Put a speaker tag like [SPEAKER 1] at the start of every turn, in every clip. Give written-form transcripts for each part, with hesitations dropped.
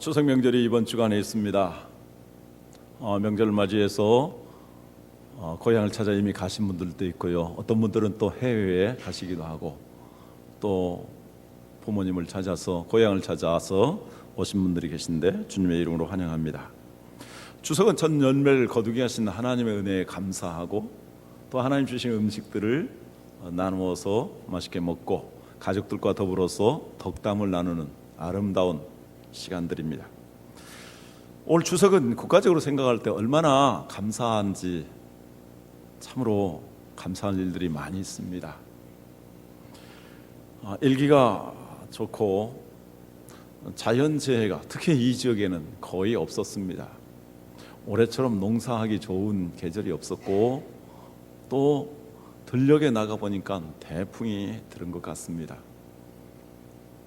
[SPEAKER 1] 추석 명절이 이번 주간에 있습니다. 명절을 맞이해서 고향을 찾아 이미 가신 분들도 있고요. 어떤 분들은 또 해외에 가시기도 하고 또 부모님을 찾아서 고향을 찾아서 오신 분들이 계신데 주님의 이름으로 환영합니다. 추석은 전 열매를 거두게 하신 하나님의 은혜에 감사하고 또 하나님 주신 음식들을 나누어서 맛있게 먹고 가족들과 더불어서 덕담을 나누는 아름다운 시간들입니다. 올 추석은 국가적으로 생각할 때 얼마나 감사한지 참으로 감사한 일들이 많이 있습니다. 일기가 좋고 자연재해가 특히 이 지역에는 거의 없었습니다. 올해처럼 농사하기 좋은 계절이 없었고 또 들녘에 나가보니까 태풍이 들은 것 같습니다.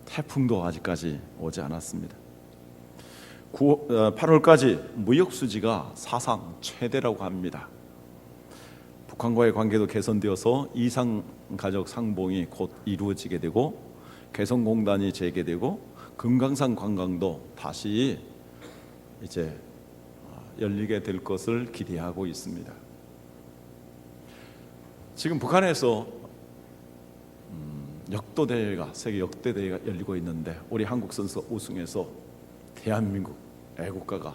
[SPEAKER 1] 태풍도 아직까지 오지 않았습니다. 8월까지 무역수지가 사상 최대라고 합니다. 북한과의 관계도 개선되어서 이산가족 상봉이 곧 이루어지게 되고 개성공단이 재개되고 금강산 관광도 다시 이제 열리게 될 것을 기대하고 있습니다. 지금 북한에서 역도대회가 세계 역도대회가 열리고 있는데 우리 한국 선수가 우승해서 대한민국 애국가가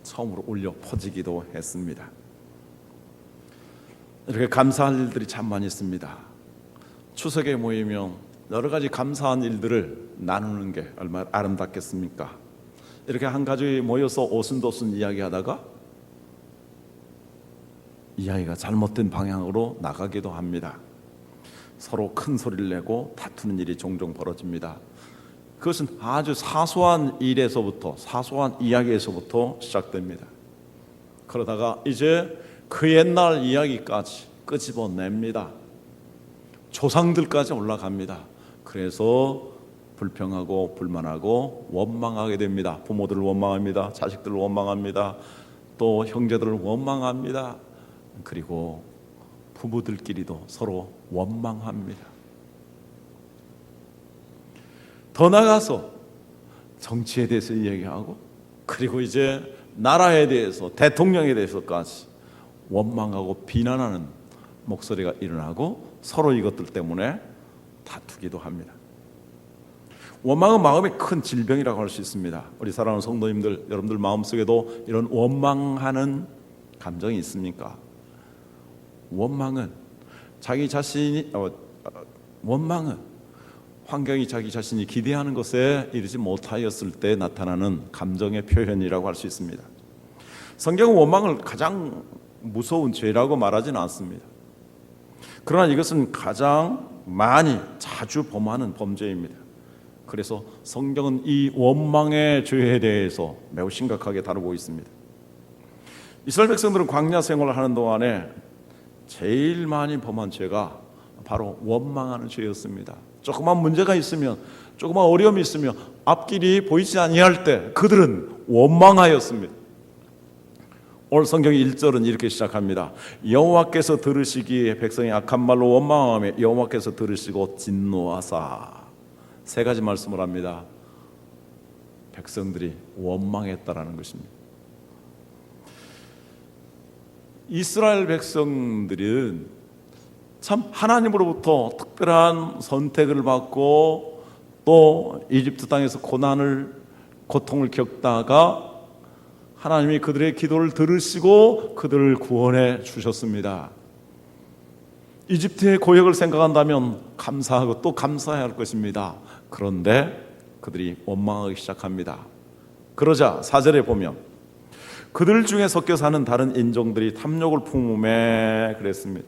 [SPEAKER 1] 처음으로 울려 퍼지기도 했습니다. 이렇게 감사할 일들이 참 많이 있습니다. 추석에 모이면 여러 가지 감사한 일들을 나누는 게 얼마나 아름답겠습니까? 이렇게 한 가족이 모여서 오순도순 이야기하다가 이야기가 잘못된 방향으로 나가기도 합니다. 서로 큰 소리를 내고 다투는 일이 종종 벌어집니다. 그것은 아주 사소한 일에서부터 사소한 이야기에서부터 시작됩니다. 그러다가 이제 그 옛날 이야기까지 끄집어냅니다. 조상들까지 올라갑니다. 그래서 불평하고 불만하고 원망하게 됩니다. 부모들을 원망합니다. 자식들을 원망합니다. 또 형제들을 원망합니다. 그리고 부부들끼리도 서로 원망합니다. 더 나가서 정치에 대해서 이야기하고 그리고 이제 나라에 대해서 대통령에 대해서까지 원망하고 비난하는 목소리가 일어나고 서로 이것들 때문에 다투기도 합니다. 원망은 마음의 큰 질병이라고 할 수 있습니다. 우리 사랑하는 성도님들, 여러분들 마음속에도 이런 원망하는 감정이 있습니까? 원망은 원망은 환경이 자기 자신이 기대하는 것에 이르지 못하였을 때 나타나는 감정의 표현이라고 할 수 있습니다. 성경은 원망을 가장 무서운 죄라고 말하지는 않습니다. 그러나 이것은 가장 많이 자주 범하는 범죄입니다. 그래서 성경은 이 원망의 죄에 대해서 매우 심각하게 다루고 있습니다. 이스라엘 백성들은 광야 생활을 하는 동안에 제일 많이 범한 죄가 바로 원망하는 죄였습니다. 조그만 문제가 있으면, 조그만 어려움이 있으면 앞길이 보이지 아니할 때 그들은 원망하였습니다. 오늘 성경 1절은 이렇게 시작합니다. 여호와께서 들으시기에 백성이 악한 말로 원망하며 여호와께서 들으시고 진노하사. 세 가지 말씀을 합니다. 백성들이 원망했다라는 것입니다. 이스라엘 백성들은 참 하나님으로부터 특별한 선택을 받고 또 이집트 땅에서 고통을 겪다가 하나님이 그들의 기도를 들으시고 그들을 구원해 주셨습니다. 이집트의 고역을 생각한다면 감사하고 또 감사해야 할 것입니다. 그런데 그들이 원망하기 시작합니다. 그러자 4절에 보면 그들 중에 섞여 사는 다른 인종들이 탐욕을 품음에 그랬습니다.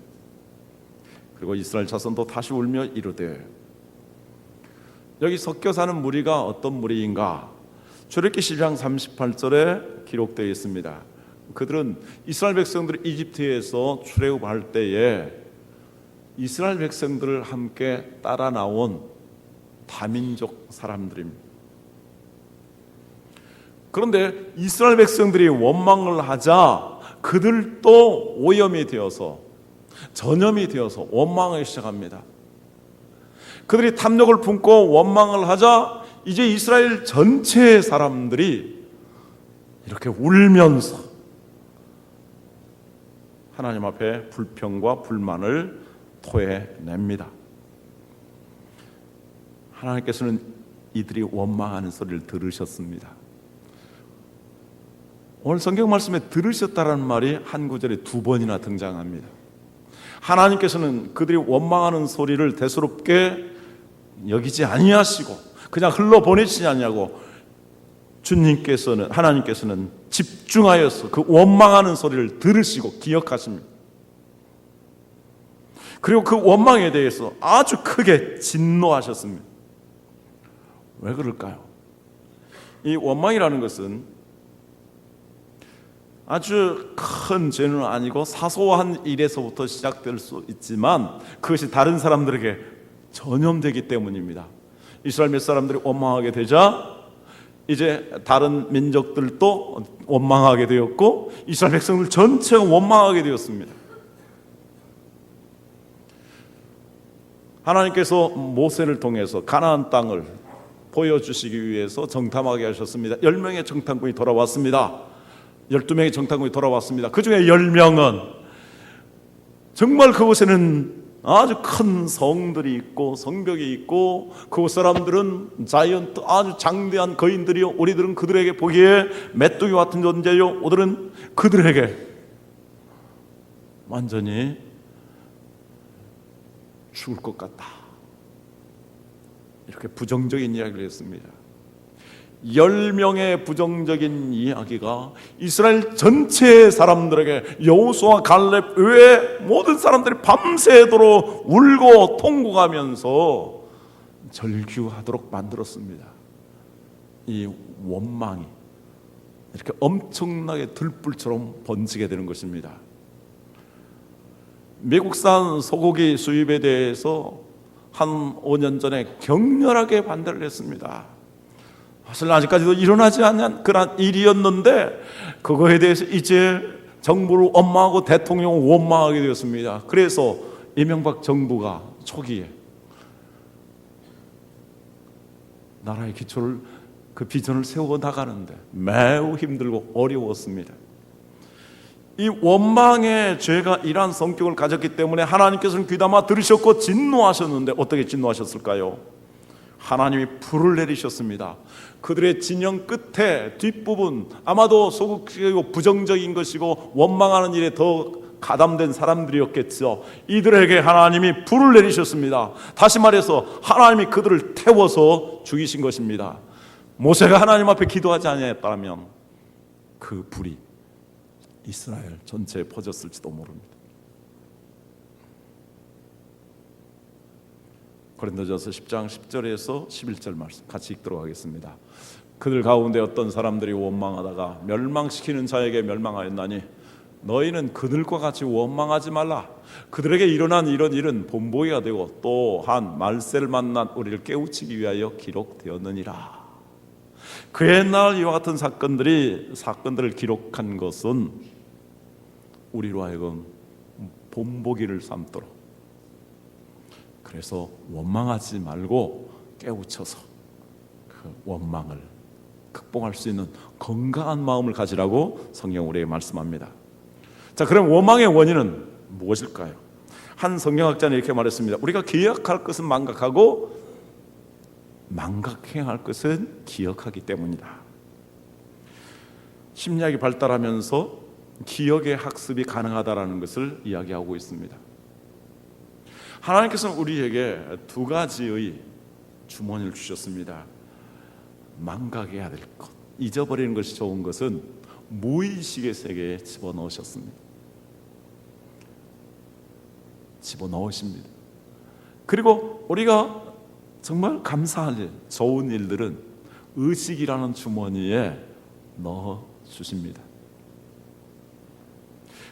[SPEAKER 1] 그리고 이스라엘 자손도 다시 울며 이르되. 여기 섞여 사는 무리가 어떤 무리인가? 출애굽기 12장 38절에 기록되어 있습니다. 그들은 이스라엘 백성들이 이집트에서 출애굽할 때에 이스라엘 백성들을 함께 따라 나온 다민족 사람들입니다. 그런데 이스라엘 백성들이 원망을 하자 그들도 오염이 되어서 전염이 되어서 원망하기 시작합니다. 그들이 탐욕을 품고 원망을 하자 이제 이스라엘 전체 사람들이 이렇게 울면서 하나님 앞에 불평과 불만을 토해냅니다. 하나님께서는 이들이 원망하는 소리를 들으셨습니다. 오늘 성경 말씀에 들으셨다라는 말이 한 구절에 2번이나 등장합니다. 하나님께서는 그들이 원망하는 소리를 대수롭게 여기지 아니하시고 그냥 흘러보내시지 않냐고 하나님께서는 집중하여서 그 원망하는 소리를 들으시고 기억하십니다. 그리고 그 원망에 대해서 아주 크게 진노하셨습니다. 왜 그럴까요? 이 원망이라는 것은 아주 큰 죄는 아니고 사소한 일에서부터 시작될 수 있지만 그것이 다른 사람들에게 전염되기 때문입니다. 이스라엘 몇 사람들이 원망하게 되자 이제 다른 민족들도 원망하게 되었고 이스라엘 백성들 전체가 원망하게 되었습니다. 하나님께서 모세를 통해서 가나안 땅을 보여주시기 위해서 정탐하게 하셨습니다. 10명의 정탐꾼이 돌아왔습니다. 12명의 정탐꾼이 돌아왔습니다. 그 중에 10명은 정말 그곳에는 아주 큰 성들이 있고 성벽이 있고 그곳 사람들은 자이언트 아주 장대한 거인들이요, 우리들은 그들에게 보기에 메뚜기 같은 존재요, 오늘은 그들에게 완전히 죽을 것 같다, 이렇게 부정적인 이야기를 했습니다. 10명의 부정적인 이야기가 이스라엘 전체 사람들에게 여호수아 갈렙 외에 모든 사람들이 밤새도록 울고 통곡하면서 절규하도록 만들었습니다. 이 원망이 이렇게 엄청나게 들불처럼 번지게 되는 것입니다. 미국산 소고기 수입에 대해서 한 5년 전에 격렬하게 반대를 했습니다. 사실 아직까지도 일어나지 않는 그런 일이었는데 그거에 대해서 이제 정부를 원망하고 대통령을 원망하게 되었습니다. 그래서 이명박 정부가 초기에 나라의 기초를 그 비전을 세워 나가는데 매우 힘들고 어려웠습니다. 이 원망의 죄가 이러한 성격을 가졌기 때문에 하나님께서는 귀담아 들으셨고 진노하셨는데 어떻게 진노하셨을까요? 하나님이 불을 내리셨습니다. 그들의 진영 끝에 뒷부분 아마도 소극적이고 부정적인 것이고 원망하는 일에 더 가담된 사람들이었겠죠. 이들에게 하나님이 불을 내리셨습니다. 다시 말해서 하나님이 그들을 태워서 죽이신 것입니다. 모세가 하나님 앞에 기도하지 아니했다면 그 불이 이스라엘 전체에 퍼졌을지도 모릅니다. 고린도전서 10장 10절에서 11절 말씀 같이 읽도록 하겠습니다. 그들 가운데 어떤 사람들이 원망하다가 멸망시키는 자에게 멸망하였나니 너희는 그들과 같이 원망하지 말라. 그들에게 일어난 이런 일은 본보기가 되고 또한 말세를 만난 우리를 깨우치기 위하여 기록되었느니라. 그 옛날 이와 같은 사건들을 기록한 것은 우리로 하여금 본보기를 삼도록, 그래서 원망하지 말고 깨우쳐서 그 원망을 극복할 수 있는 건강한 마음을 가지라고 성경 우리에게 말씀합니다. 자, 그럼 원망의 원인은 무엇일까요? 한 성경학자는 이렇게 말했습니다. 우리가 기억할 것은 망각하고 망각해야 할 것은 기억하기 때문이다. 심리학이 발달하면서 기억의 학습이 가능하다는 것을 이야기하고 있습니다. 하나님께서는 우리에게 두 가지의 주머니를 주셨습니다. 망각해야 될 것, 잊어버리는 것이 좋은 것은 무의식의 세계에 집어넣으셨습니다. 집어넣으십니다. 그리고 우리가 정말 감사할 일, 좋은 일들은 의식이라는 주머니에 넣어주십니다.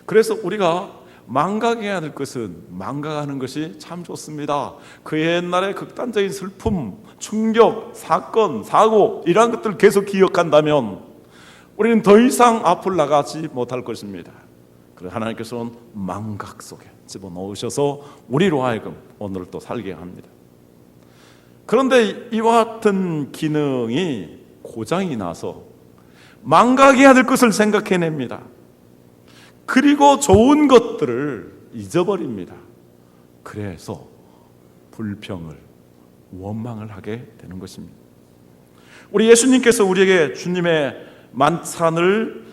[SPEAKER 1] 그래서 우리가 망각해야 될 것은 망각하는 것이 참 좋습니다. 그 옛날의 극단적인 슬픔, 충격, 사건, 사고 이러한 것들을 계속 기억한다면 우리는 더 이상 앞을 나가지 못할 것입니다. 그래서 하나님께서는 망각 속에 집어넣으셔서 우리로 하여금 오늘을 또 살게 합니다. 그런데 이와 같은 기능이 고장이 나서 망각해야 될 것을 생각해냅니다. 그리고 좋은 것들을 잊어버립니다. 그래서 불평을, 원망을 하게 되는 것입니다. 우리 예수님께서 우리에게 주님의 만찬을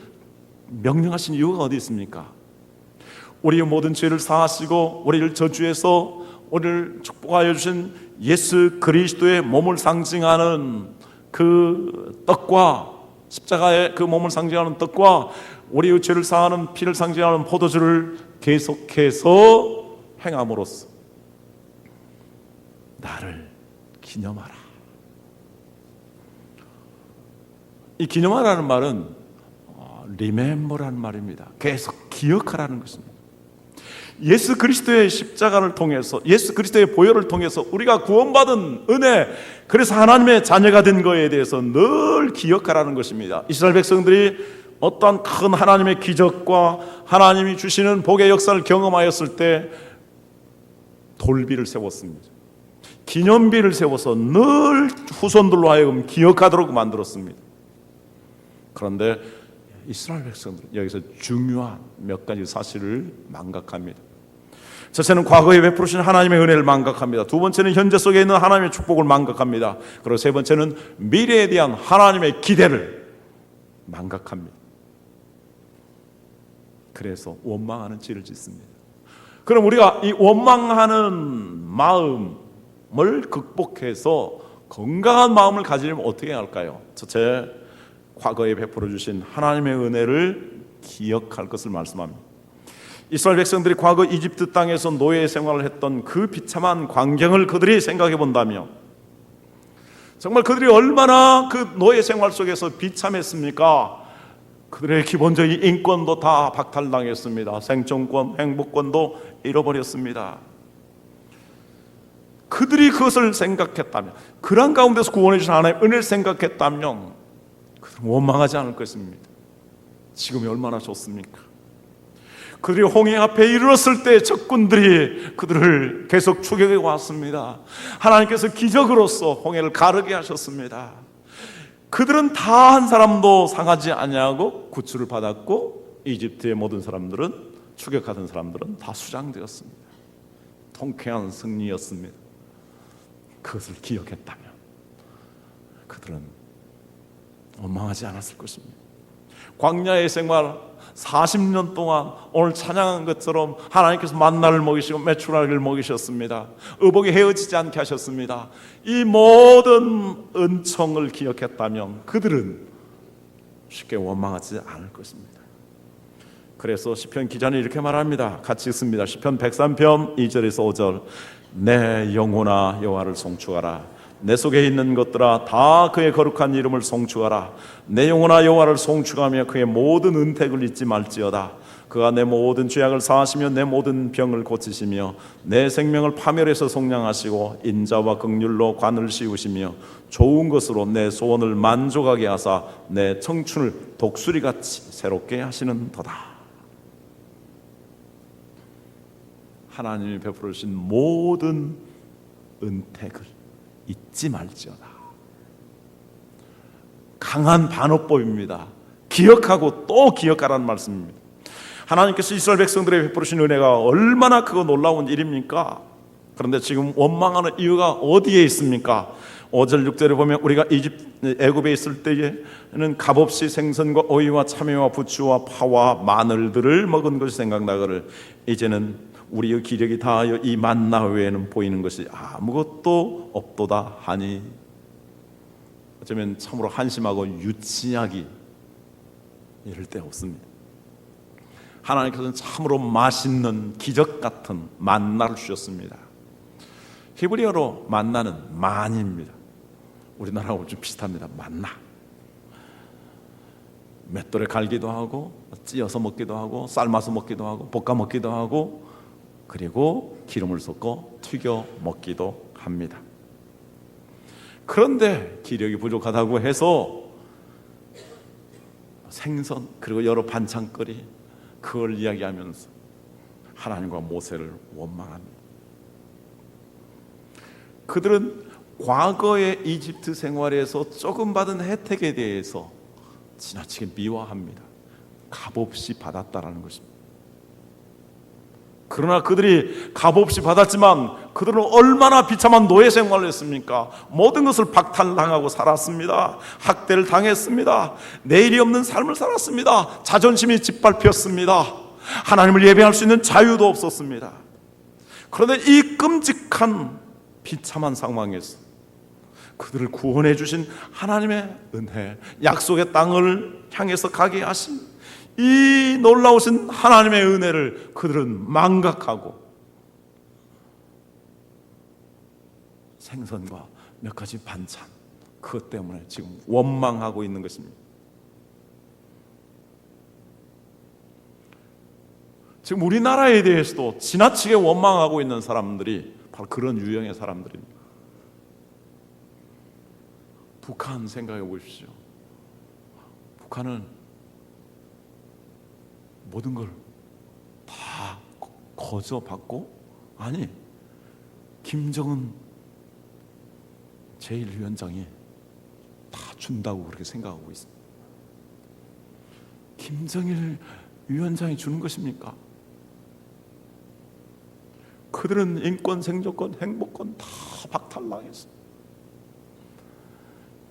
[SPEAKER 1] 명령하신 이유가 어디 있습니까? 우리의 모든 죄를 사하시고 우리를 저주해서 우리를 축복하여 주신 예수 그리스도의 몸을 상징하는 그 떡과, 십자가의 그 몸을 상징하는 떡과 우리의 죄를 사하는 피를 상징하는 포도주를 계속해서 행함으로써 나를 기념하라. 이 기념하라는 말은 remember라는 말입니다. 계속 기억하라는 것입니다. 예수 그리스도의 십자가를 통해서, 예수 그리스도의 보혈을 통해서 우리가 구원받은 은혜, 그래서 하나님의 자녀가 된 것에 대해서 늘 기억하라는 것입니다. 이스라엘 백성들이 어떠한 큰 하나님의 기적과 하나님이 주시는 복의 역사를 경험하였을 때 돌비를 세웠습니다. 기념비를 세워서 늘 후손들로 하여금 기억하도록 만들었습니다. 그런데 이스라엘 백성들은 여기서 중요한 몇 가지 사실을 망각합니다. 첫째는 과거에 베푸신 하나님의 은혜를 망각합니다. 두 번째는 현재 속에 있는 하나님의 축복을 망각합니다. 그리고 세 번째는 미래에 대한 하나님의 기대를 망각합니다. 그래서 원망하는 죄를 짓습니다. 그럼 우리가 이 원망하는 마음을 극복해서 건강한 마음을 가지려면 어떻게 할까요? 첫째, 과거에 베풀어 주신 하나님의 은혜를 기억할 것을 말씀합니다. 이스라엘 백성들이 과거 이집트 땅에서 노예 생활을 했던 그 비참한 광경을 그들이 생각해 본다면 정말 그들이 얼마나 그 노예 생활 속에서 비참했습니까? 그들의 기본적인 인권도 다 박탈당했습니다. 생존권, 행복권도 잃어버렸습니다. 그들이 그것을 생각했다면, 그런 가운데서 구원해 주신 하나님의 은혜를 생각했다면 원망하지 않을 것입니다. 지금이 얼마나 좋습니까? 그들이 홍해 앞에 이르렀을 때 적군들이 그들을 계속 추격해 왔습니다. 하나님께서 기적으로서 홍해를 가르게 하셨습니다. 그들은 다 한 사람도 상하지 아니하고 구출을 받았고 이집트의 모든 사람들은, 추격하던 사람들은 다 수장되었습니다. 통쾌한 승리였습니다. 그것을 기억했다면 그들은 원망하지 않았을 것입니다. 광야의 생활 40년 동안 오늘 찬양한 것처럼 하나님께서 만나를 먹이시고 메추라기를 먹이셨습니다. 의복이 헤어지지 않게 하셨습니다. 이 모든 은총을 기억했다면 그들은 쉽게 원망하지 않을 것입니다. 그래서 시편 기자는 이렇게 말합니다. 같이 읽습니다. 시편 103편 2절에서 5절. 내 영혼아 여호와를 송축하라. 내 속에 있는 것들아 다 그의 거룩한 이름을 송축하라. 내 영혼아 여호와를 송축하며 그의 모든 은택을 잊지 말지어다. 그가 내 모든 죄악을 사하시며 내 모든 병을 고치시며 내 생명을 파멸해서 속량하시고 인자와 긍휼로 관을 씌우시며 좋은 것으로 내 소원을 만족하게 하사 내 청춘을 독수리같이 새롭게 하시는도다. 하나님이 베풀어 주신 모든 은택을 잊지 말지어다. 강한 반어법입니다. 기억하고 또 기억하라는 말씀입니다. 하나님께서 이스라엘 백성들에게 베푸신 은혜가 얼마나 크고 놀라운 일입니까? 그런데 지금 원망하는 이유가 어디에 있습니까? 5절 6절에 보면 우리가 애굽에 있을 때에는 값없이 생선과 오이와 참외와 부추와 파와 마늘들을 먹은 것이 생각나거늘 이제는 우리의 기력이 다하여 이 만나 외에는 보이는 것이 아무것도 없도다 하니, 어쩌면 참으로 한심하고 유치하기 이럴 데 없습니다. 하나님께서는 참으로 맛있는 기적 같은 만나를 주셨습니다. 히브리어로 만나는 만입니다. 우리나라하고 좀 비슷합니다. 만나. 맷돌에 갈기도 하고 찧어서 먹기도 하고 삶아서 먹기도 하고 볶아 먹기도 하고 그리고 기름을 섞어 튀겨 먹기도 합니다. 그런데 기력이 부족하다고 해서 생선 그리고 여러 반찬거리 그걸 이야기하면서 하나님과 모세를 원망합니다. 그들은 과거의 이집트 생활에서 조금 받은 혜택에 대해서 지나치게 미화합니다. 값없이 받았다라는 것입니다. 그러나 그들이 값없이 받았지만 그들은 얼마나 비참한 노예 생활을 했습니까? 모든 것을 박탈당하고 살았습니다. 학대를 당했습니다. 내일이 없는 삶을 살았습니다. 자존심이 짓밟혔습니다. 하나님을 예배할 수 있는 자유도 없었습니다. 그런데 이 끔찍한 비참한 상황에서 그들을 구원해 주신 하나님의 은혜, 약속의 땅을 향해서 가게 하신 이 놀라우신 하나님의 은혜를 그들은 망각하고 생선과 몇 가지 반찬, 그것 때문에 지금 원망하고 있는 것입니다. 지금 우리나라에 대해서도 지나치게 원망하고 있는 사람들이 바로 그런 유형의 사람들입니다. 북한 생각해 보십시오. 북한은 모든 걸 다 거저받고, 아니, 김정은 제1위원장이 다 준다고 그렇게 생각하고 있습니다. 김정일 위원장이 주는 것입니까? 그들은 인권, 생존권, 행복권 다 박탈당했어요.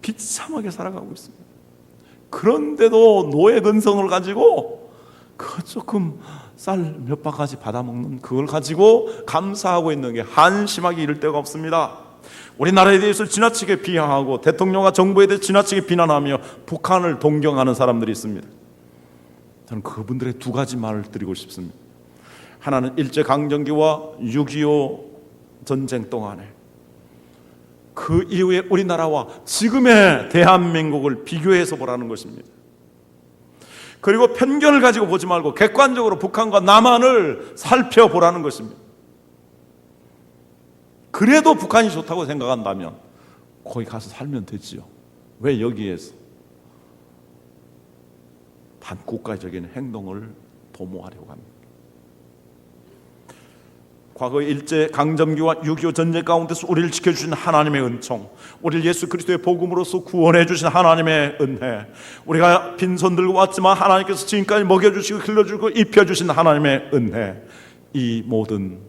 [SPEAKER 1] 비참하게 살아가고 있습니다. 그런데도 노예 근성을 가지고 그 조금 쌀 몇 바가지 받아먹는 그걸 가지고 감사하고 있는 게 한심하게 이를 데가 없습니다. 우리나라에 대해서 지나치게 비하하고 대통령과 정부에 대해 지나치게 비난하며 북한을 동경하는 사람들이 있습니다. 저는 그분들의 두 가지 말을 드리고 싶습니다. 하나는 일제강점기와 6.25 전쟁 동안에 그 이후에 우리나라와 지금의 대한민국을 비교해서 보라는 것입니다. 그리고 편견을 가지고 보지 말고 객관적으로 북한과 남한을 살펴보라는 것입니다. 그래도 북한이 좋다고 생각한다면 거기 가서 살면 되지요. 왜 여기에서 반국가적인 행동을 도모하려고 합니다. 과거 일제강점기와 6.25 전쟁 가운데서 우리를 지켜주신 하나님의 은총, 우리를 예수 그리스도의 복음으로서 구원해 주신 하나님의 은혜, 우리가 빈손 들고 왔지만 하나님께서 지금까지 먹여주시고 길러주고 입혀주신 하나님의 은혜, 이 모든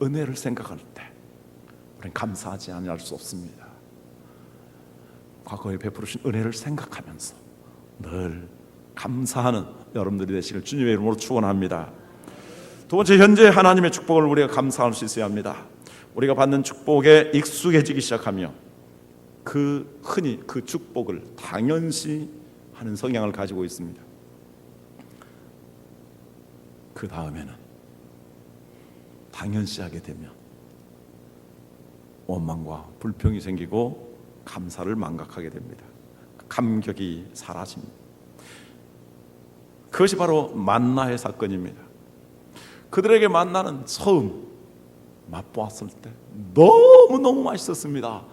[SPEAKER 1] 은혜를 생각할 때 우리는 감사하지 않을 수 없습니다. 과거에 베풀으신 은혜를 생각하면서 늘 감사하는 여러분들이 되시길 주님의 이름으로 축원합니다. 두 번째, 현재 하나님의 축복을 우리가 감사할 수 있어야 합니다. 우리가 받는 축복에 익숙해지기 시작하며 흔히 그 축복을 당연시 하는 성향을 가지고 있습니다. 그 다음에는 당연시하게 되면 원망과 불평이 생기고 감사를 망각하게 됩니다. 감격이 사라집니다. 그것이 바로 만나의 사건입니다. 그들에게 만나는 처음 맛보았을 때 너무너무 맛있었습니다.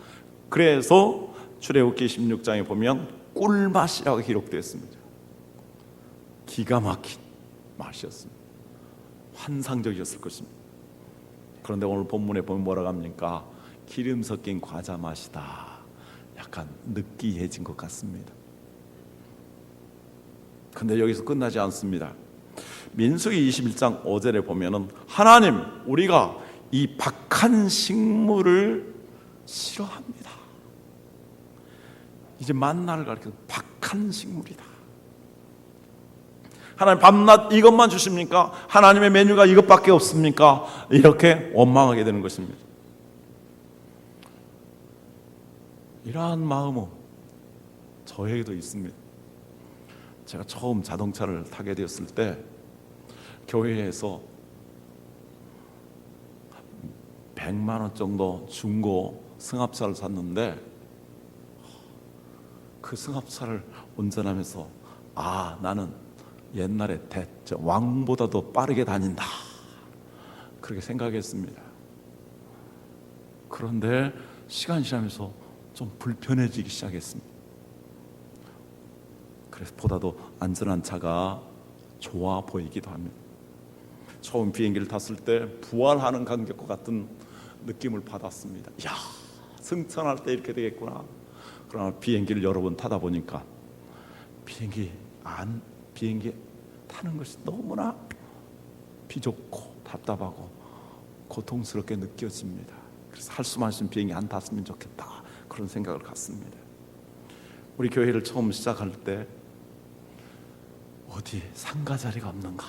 [SPEAKER 1] 그래서 출애굽기 16장에 보면 꿀맛이라고 기록되어 있습니다. 기가 막힌 맛이었습니다. 환상적이었을 것입니다. 그런데 오늘 본문에 보면 뭐라고 합니까? 기름 섞인 과자 맛이다. 약간 느끼해진 것 같습니다. 그런데 여기서 끝나지 않습니다. 민수기 21장 5절에 보면은 하나님, 우리가 이 박한 식물을 싫어합니다. 이제 만나를 가리켜 박한 식물이다. 하나님, 밤낮 이것만 주십니까? 하나님의 메뉴가 이것밖에 없습니까? 이렇게 원망하게 되는 것입니다. 이러한 마음은 저에게도 있습니다. 제가 처음 자동차를 타게 되었을 때 교회에서 100만 원 정도 중고 승합차를 샀는데 그 승합차를 운전하면서 나는 옛날에 왕보다도 빠르게 다닌다, 그렇게 생각했습니다. 그런데 시간이 지나면서 좀 불편해지기 시작했습니다. 그래서 보다도 안전한 차가 좋아 보이기도 합니다. 처음 비행기를 탔을 때 부활하는 감격과 같은 느낌을 받았습니다. 이야, 승천할 때 이렇게 되겠구나. 그러나 비행기를 여러 번 타다 보니까 비행기 타는 것이 너무나 비좁고 답답하고 고통스럽게 느껴집니다. 그래서 할 수만 있으면 비행기 안 탔으면 좋겠다, 그런 생각을 갖습니다. 우리 교회를 처음 시작할 때 어디 상가 자리가 없는가,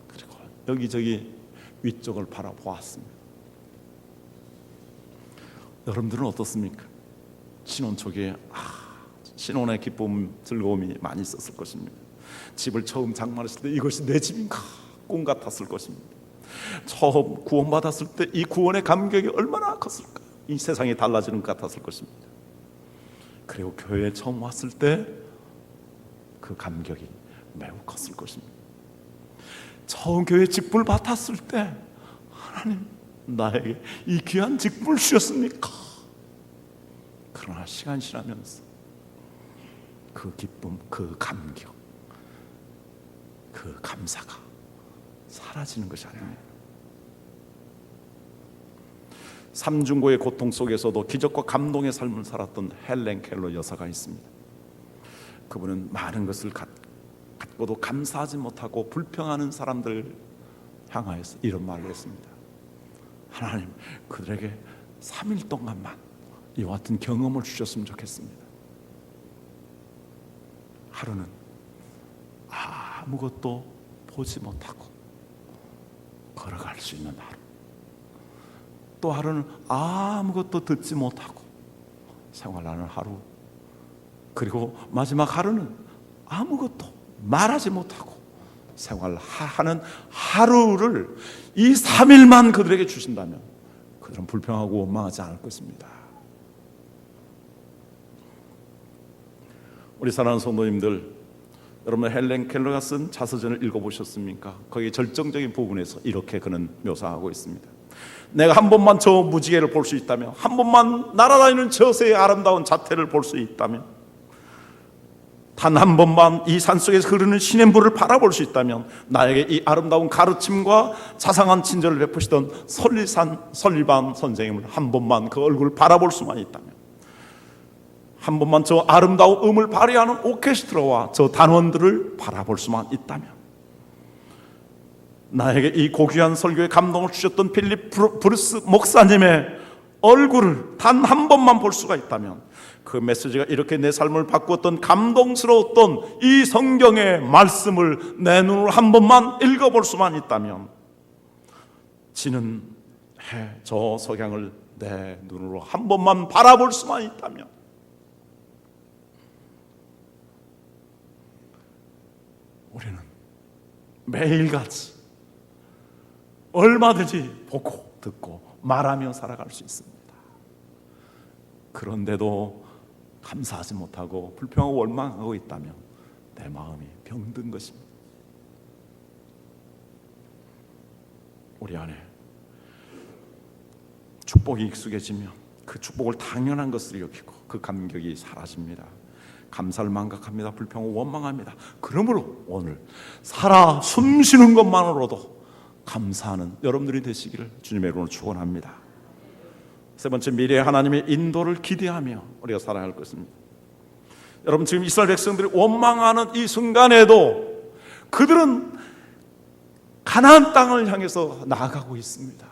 [SPEAKER 1] 그리고 여기저기 위쪽을 바라보았습니다. 여러분들은 어떻습니까? 신혼 초기에 신혼의 기쁨, 즐거움이 많이 있었을 것입니다. 집을 처음 장만했을 때 이것이 내 집인가 꿈 같았을 것입니다. 처음 구원받았을 때 이 구원의 감격이 얼마나 컸을까, 이 세상이 달라지는 것 같았을 것입니다. 그리고 교회에 처음 왔을 때 그 감격이 매우 컸을 것입니다. 처음 교회 직분을 맡았을 때 하나님, 나에게 이 귀한 직분을 주셨습니까? 그러나 시간이 지나면서 그 기쁨, 그 감격, 그 감사가 사라지는 것이 아닙니다. 삼중고의 고통 속에서도 기적과 감동의 삶을 살았던 헬렌 켈러 여사가 있습니다. 그분은 많은 것을 갖고도 감사하지 못하고 불평하는 사람들 향하여서 이런 말을 했습니다. 하나님, 그들에게 3일 동안만 이와 같은 경험을 주셨으면 좋겠습니다. 하루는 아무것도 보지 못하고 걸어갈 수 있는 하루, 또 하루는 아무것도 듣지 못하고 생활하는 하루, 그리고 마지막 하루는 아무것도 말하지 못하고 생활하는 하루를, 이 3일만 그들에게 주신다면 그들은 불평하고 원망하지 않을 것입니다. 우리 사랑하는 성도님들, 여러분 헬렌 켈러가 쓴 자서전을 읽어보셨습니까? 거기 절정적인 부분에서 이렇게 그는 묘사하고 있습니다. 내가 한 번만 저 무지개를 볼 수 있다면, 한 번만 날아다니는 저새의 아름다운 자태를 볼 수 있다면, 단 한 번만 이 산속에서 흐르는 시냇물을 바라볼 수 있다면, 나에게 이 아름다운 가르침과 자상한 친절을 베푸시던 설리반 선생님을 한 번만 그 얼굴을 바라볼 수만 있다면, 한 번만 저 아름다운 음을 발휘하는 오케스트라와 저 단원들을 바라볼 수만 있다면, 나에게 이 고귀한 설교에 감동을 주셨던 필립 브루스 목사님의 얼굴을 단 한 번만 볼 수가 있다면, 그 메시지가 이렇게 내 삶을 바꾸었던, 감동스러웠던 이 성경의 말씀을 내 눈으로 한 번만 읽어볼 수만 있다면, 지는 해 저 석양을 내 눈으로 한 번만 바라볼 수만 있다면, 우리는 매일같이 얼마든지 보고 듣고 말하며 살아갈 수 있습니다. 그런데도 감사하지 못하고 불평하고 원망하고 있다면 내 마음이 병든 것입니다. 우리 안에 축복이 익숙해지면 그 축복을 당연한 것으로 여기고 그 감격이 사라집니다. 감사를 망각합니다. 불평하고 원망합니다. 그러므로 오늘 살아 숨쉬는 것만으로도 감사하는 여러분들이 되시기를 주님의 이름으로 축원합니다. 세 번째, 미래의 하나님의 인도를 기대하며 우리가 살아갈 것입니다. 여러분, 지금 이스라엘 백성들이 원망하는 이 순간에도 그들은 가나안 땅을 향해서 나아가고 있습니다.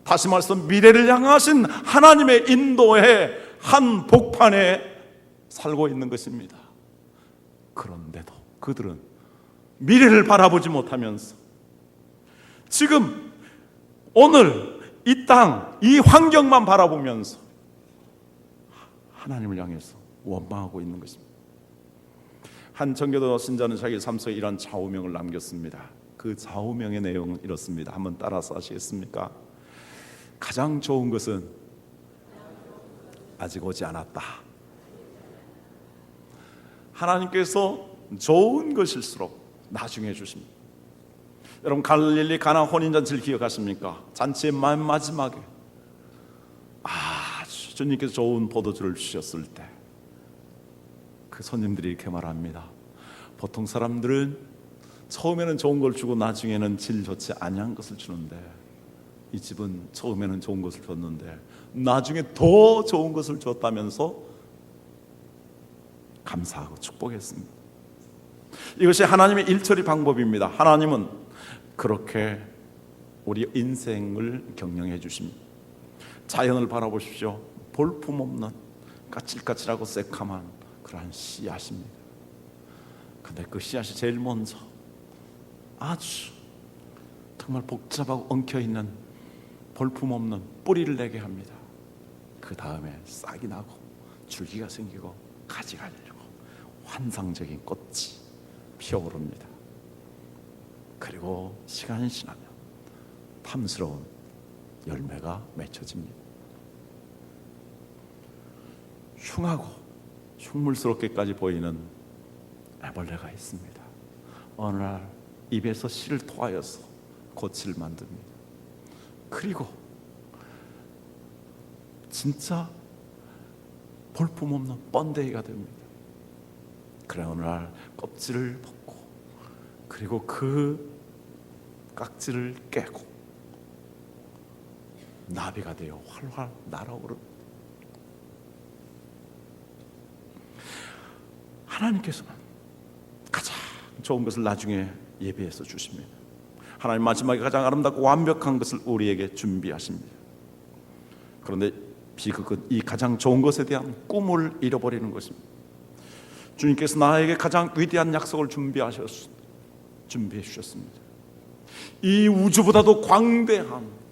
[SPEAKER 1] 다시 말해서 미래를 향하신 하나님의 인도의 한 복판에 살고 있는 것입니다. 그런데도 그들은 미래를 바라보지 못하면서 지금 오늘 이 땅, 이 환경만 바라보면서 하나님을 향해서 원망하고 있는 것입니다. 한 청교도 신자는 자기 삶 속에 이러한 좌우명을 남겼습니다. 그 좌우명의 내용은 이렇습니다. 한번 따라서 하시겠습니까? 가장 좋은 것은 아직 오지 않았다. 하나님께서 좋은 것일수록 나중에 주십니다. 여러분, 갈릴리 가나 혼인잔치를 기억하십니까? 잔치의 맨 마지막에 주님께서 좋은 포도주를 주셨을 때 그 손님들이 이렇게 말합니다. 보통 사람들은 처음에는 좋은 걸 주고 나중에는 질 좋지 아니한 것을 주는데 이 집은 처음에는 좋은 것을 줬는데 나중에 더 좋은 것을 줬다면서 감사하고 축복했습니다. 이것이 하나님의 일처리 방법입니다. 하나님은 그렇게 우리 인생을 경영해 주십니다. 자연을 바라보십시오. 볼품없는 까칠까칠하고 새카만 그러한 씨앗입니다. 근데 그 씨앗이 제일 먼저 아주 정말 복잡하고 엉켜있는 볼품없는 뿌리를 내게 합니다. 그 다음에 싹이 나고 줄기가 생기고 가지가 열리고 환상적인 꽃이 피어오릅니다. 그리고 시간이 지나면 탐스러운 열매가 맺혀집니다. 흉하고 흉물스럽게까지 보이는 애벌레가 있습니다. 어느 날 입에서 씨를 토하여서 꽃을 만듭니다. 그리고 진짜 볼품없는 번데기가 됩니다. 그래 어느 날 껍질을 벗고 그리고 그 깍지를 깨고 나비가 되어 활활 날아오릅니다. 하나님께서는 가장 좋은 것을 나중에 예비해서 주십니다. 하나님 마지막에 가장 아름답고 완벽한 것을 우리에게 준비하십니다. 그런데 비극은 이 가장 좋은 것에 대한 꿈을 잃어버리는 것입니다. 주님께서 나에게 가장 위대한 약속을 준비해 주셨습니다. 이 우주보다도 광대한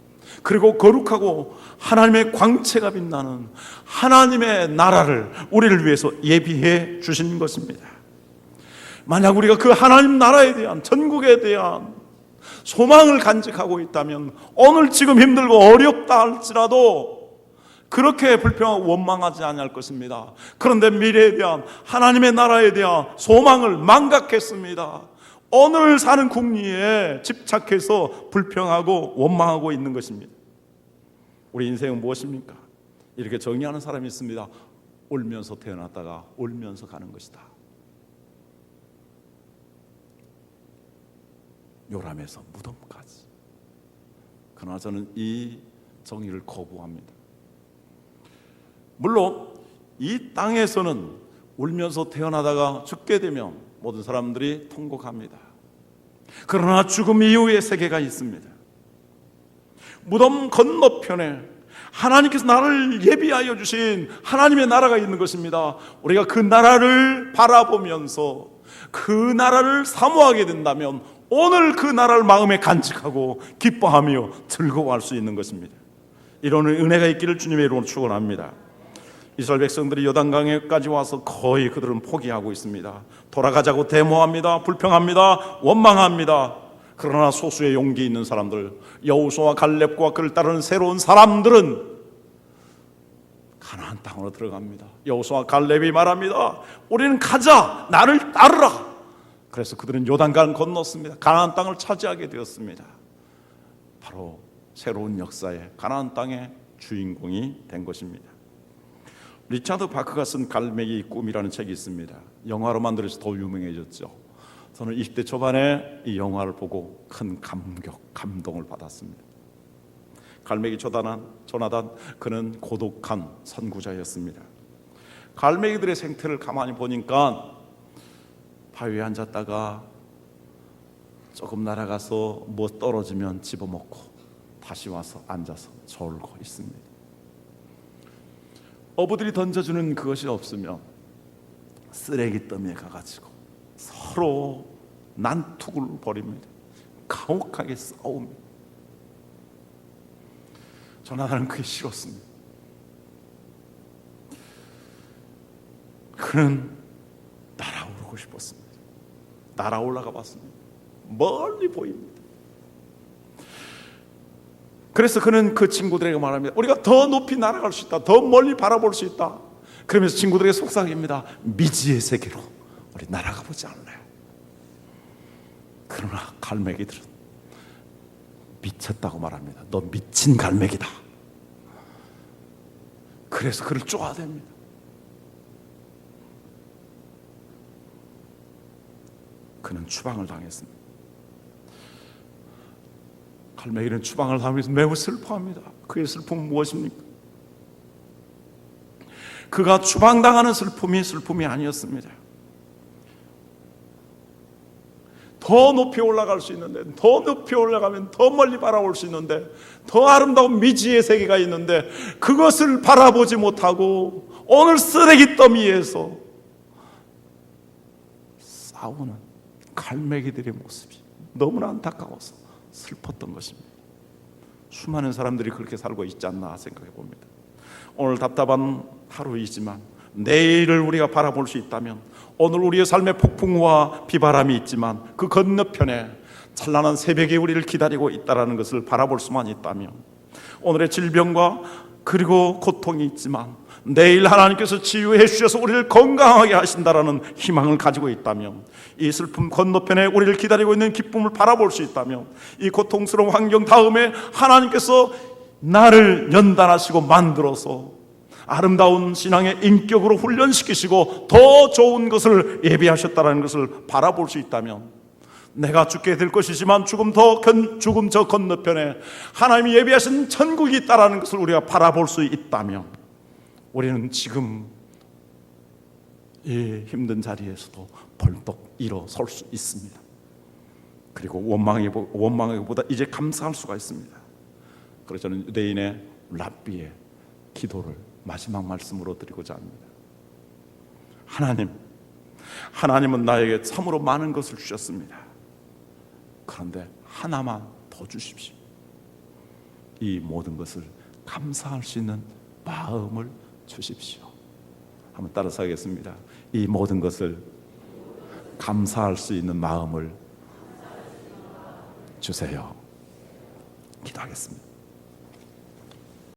[SPEAKER 1] 그리고 거룩하고 하나님의 광채가 빛나는 하나님의 나라를 우리를 위해서 예비해 주신 것입니다. 만약 우리가 그 하나님 나라에 대한 천국에 대한 소망을 간직하고 있다면 오늘 지금 힘들고 어렵다 할지라도 그렇게 불평하고 원망하지 않을 것입니다. 그런데 미래에 대한 하나님의 나라에 대한 소망을 망각했습니다. 오늘 사는 궁리에 집착해서 불평하고 원망하고 있는 것입니다. 우리 인생은 무엇입니까? 이렇게 정의하는 사람이 있습니다. 울면서 태어났다가 울면서 가는 것이다. 요람에서 무덤까지. 그러나 저는 이 정의를 거부합니다. 물론 이 땅에서는 울면서 태어나다가 죽게 되면 모든 사람들이 통곡합니다. 그러나 죽음 이후의 세계가 있습니다. 무덤 건너편에 하나님께서 나를 예비하여 주신 하나님의 나라가 있는 것입니다. 우리가 그 나라를 바라보면서 그 나라를 사모하게 된다면 오늘 그 나라를 마음에 간직하고 기뻐하며 즐거워할 수 있는 것입니다. 이런 은혜가 있기를 주님의 이름으로 축원합니다. 이스라엘 백성들이 요단강에까지 와서 거의 그들은 포기하고 있습니다. 돌아가자고 데모합니다. 불평합니다. 원망합니다. 그러나 소수의 용기 있는 사람들, 여호수아와 갈렙과 그를 따르는 새로운 사람들은 가나안 땅으로 들어갑니다. 여호수아와 갈렙이 말합니다. 우리는 가자, 나를 따르라. 그래서 그들은 요단강을 건넜습니다. 가나안 땅을 차지하게 되었습니다. 바로 새로운 역사의 가나안 땅의 주인공이 된 것입니다. 리차드 바크가 쓴 갈매기 꿈이라는 책이 있습니다. 영화로 만들어서 더 유명해졌죠. 저는 20대 초반에 이 영화를 보고 큰 감동을 받았습니다. 갈매기 조나단, 그는 고독한 선구자였습니다. 갈매기들의 생태를 가만히 보니까 바위에 앉았다가 조금 날아가서 뭐 떨어지면 집어먹고 다시 와서 앉아서 졸고 있습니다. 어부들이 던져주는 그것이 없으면 쓰레기 더미에 가가지고 서로 난투를 벌입니다. 가혹하게 싸웁니다. 조나단은 그게 싫었습니다. 그는 날아오르고 싶었습니다. 날아올라가 봤습니다. 멀리 보입니다. 그래서 그는 그 친구들에게 말합니다. 우리가 더 높이 날아갈 수 있다. 더 멀리 바라볼 수 있다. 그러면서 친구들에게 속삭입니다. 미지의 세계로 우리 날아가 보지 않나요? 그러나 갈매기들은 미쳤다고 말합니다. 너 미친 갈매기다. 그래서 그를 쪼아댑니다. 그는 추방을 당했습니다. 갈매기는 추방을 당하면서 매우 슬퍼합니다. 그의 슬픔은 무엇입니까? 그가 추방당하는 슬픔이 아니었습니다. 더 높이 올라갈 수 있는데, 더 높이 올라가면 더 멀리 바라볼 수 있는데, 더 아름다운 미지의 세계가 있는데 그것을 바라보지 못하고 오늘 쓰레기 더미에서 싸우는 갈매기들의 모습이 너무나 안타까워서 슬펐던 것입니다. 수많은 사람들이 그렇게 살고 있지 않나 생각해 봅니다. 오늘 답답한 하루이지만 내일을 우리가 바라볼 수 있다면, 오늘 우리의 삶에 폭풍과 비바람이 있지만 그 건너편에 찬란한 새벽이 우리를 기다리고 있다는 것을 바라볼 수만 있다면, 오늘의 질병과 그리고 고통이 있지만 내일 하나님께서 치유해 주셔서 우리를 건강하게 하신다라는 희망을 가지고 있다면, 이 슬픔 건너편에 우리를 기다리고 있는 기쁨을 바라볼 수 있다면, 이 고통스러운 환경 다음에 하나님께서 나를 연단하시고 만들어서 아름다운 신앙의 인격으로 훈련시키시고 더 좋은 것을 예비하셨다는 것을 바라볼 수 있다면, 내가 죽게 될 것이지만 죽음 저 건너편에 하나님이 예비하신 천국이 있다는 것을 우리가 바라볼 수 있다면, 우리는 지금 이 힘든 자리에서도 벌떡 일어설 수 있습니다. 그리고 원망하기보다 이제 감사할 수가 있습니다. 그래서 저는 유대인의 랍비의 기도를 마지막 말씀으로 드리고자 합니다. 하나님은 나에게 참으로 많은 것을 주셨습니다. 그런데 하나만 더 주십시오. 이 모든 것을 감사할 수 있는 마음을 주십시오. 한번 따라서 하겠습니다. 이 모든 것을 감사할 수 있는 마음을 주세요. 기도하겠습니다.